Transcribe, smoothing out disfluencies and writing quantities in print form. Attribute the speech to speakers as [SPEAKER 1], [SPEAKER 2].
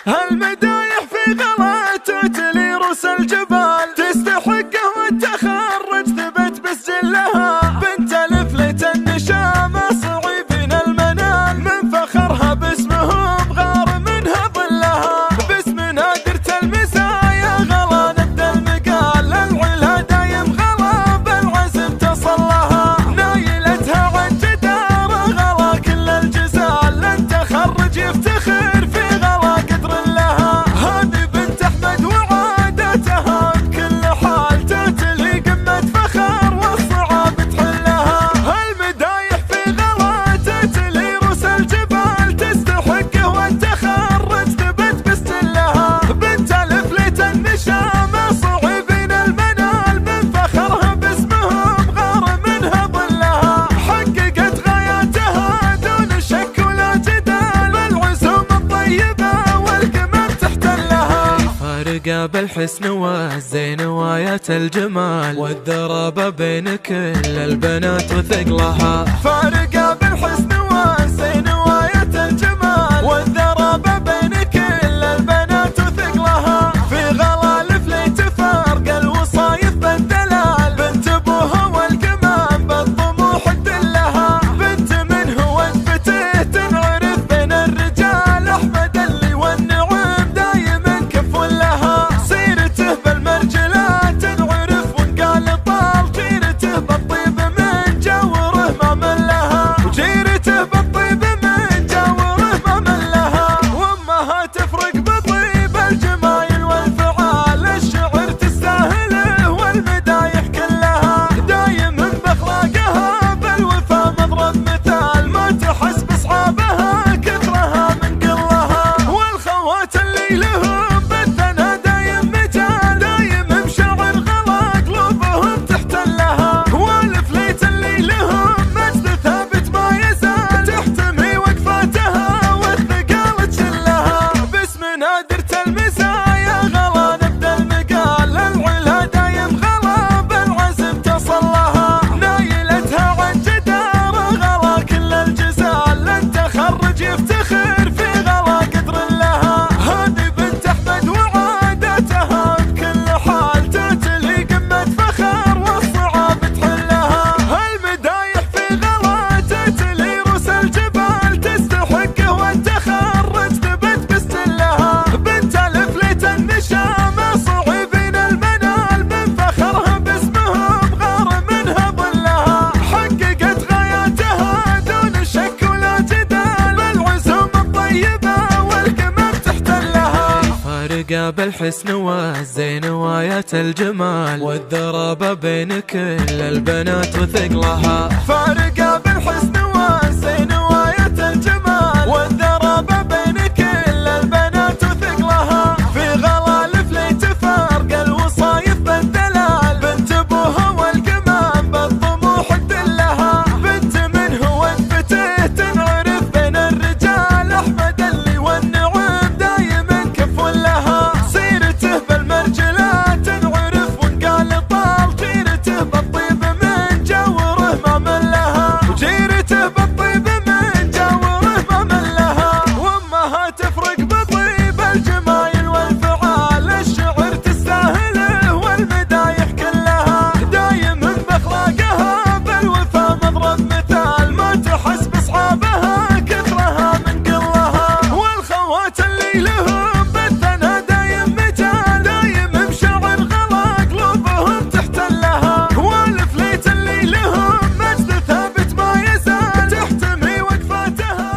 [SPEAKER 1] هالمدايح في غلاته تلي رؤوس الجبال، تستحقه والتخرج ثبت بسجلها. بنت الفليت النشامة صعيبين المنال، من فخرها باسمهم غار منها ظلها. باسم نادرة المزايا غلا نبدا المقال، العلا دايم غلا بالعزم تصل لها. نايلتها عن جدارة غلا كل الجزال، لن تخرج يفتخر في غلا قدر لها. هذه بنت احمد وعادتها بكل حال تتلي قمة فخر والصعاب تحلها. هالمدايح في غلا تتلي رؤوس الجبال، تستحقه والتخرج ثبت بسجلها. بنت الفليت النشامة صعيبين المنال، من فخرها باسمهم غار منها ظلها. حققت غاياتها دون شك ولا جدال، بالعزوم الطيبة والقمم تحتلها. فارقة بالحسن والزين وآيات الجمال، والذرابة بين كل البنات وثقلها. فارقة بالحسن والزين وآيات الجمال، والذرابة بين كل البنات وثقلها. في غلا الفليت فارق الوصايف بالدلال، بنت ابوها والقمم بالطموح تدلها. بنت من هو انفتيه تنعرف بين الرجال، احمد اللي والنعم دايما كف لها. سيرته بالمرجلات تنعرف وانقال طال، جيرته بالطيب من جوره ما ملها. وجيرته بالطيب من جوره ما ملها. وامها تفرق بطيب الجمايل والفعال، الشعر تستاهله والمدايح كلها. دايم باخلاقها بالوفا مضرب مثال، ما تحس باصحابها كثرها من قلها. والخوات اللي لهم بالثنا دايم مجال، دايم مشاعر غلا قلوبهم تحتلها. والفليت اللي لهم مجد ثابت ما يزال، تحتمي وقفاتها والثقال تشلها. باسم نادرة المزايا غلا نبدا المقال، العلا دايم غلا بالعزم تصل لها. نايلتها عن جدارة غلا كل الجزال، لن تخرج يفتخر في غلا قدر لها. هذه بنت احمد وعادتها بكل حال تتلي قمة فخر والصعاب تحلها. هالمدايح في غلا تتلي رؤوس الجبال، تستحقه والتخرج ثبت بسجلها. بنت الفليت النشامة صعيبين المنال، من فخرها باسمهم غار منها ظلها. حققت غاياتها دون شك ولا جدال، بالعزوم الطيبة والقمم تحتلها. فارقة بالحسن والزين وآيات الجمال، والذرابة بين كل البنات وثقلها. فارقة بالحسن والزين وآيات الجمال، والذرابة بين كل البنات وثقلها. في غلا الفليت فارق الوصايف بالدلال، بنت ابوها والقمم بالطموح تدلها. بنت من هو انفتيه تنعرف بين الرجال، احمد اللي والنعم دايما كف لها. سيرته بالمرجلات تنعرف وانقال طال، جيرته بالطيب من جوره ما ملها. وجيرته بالطيب من جوره ما ملها. وامها تفرق بطيب الجمايل والفعال، الشعر تستاهله والمدايح كلها. دايم باخلاقها بالوفا مضرب مثال، ما تحس باصحابها كثرها من قلها. والخوات اللي لهم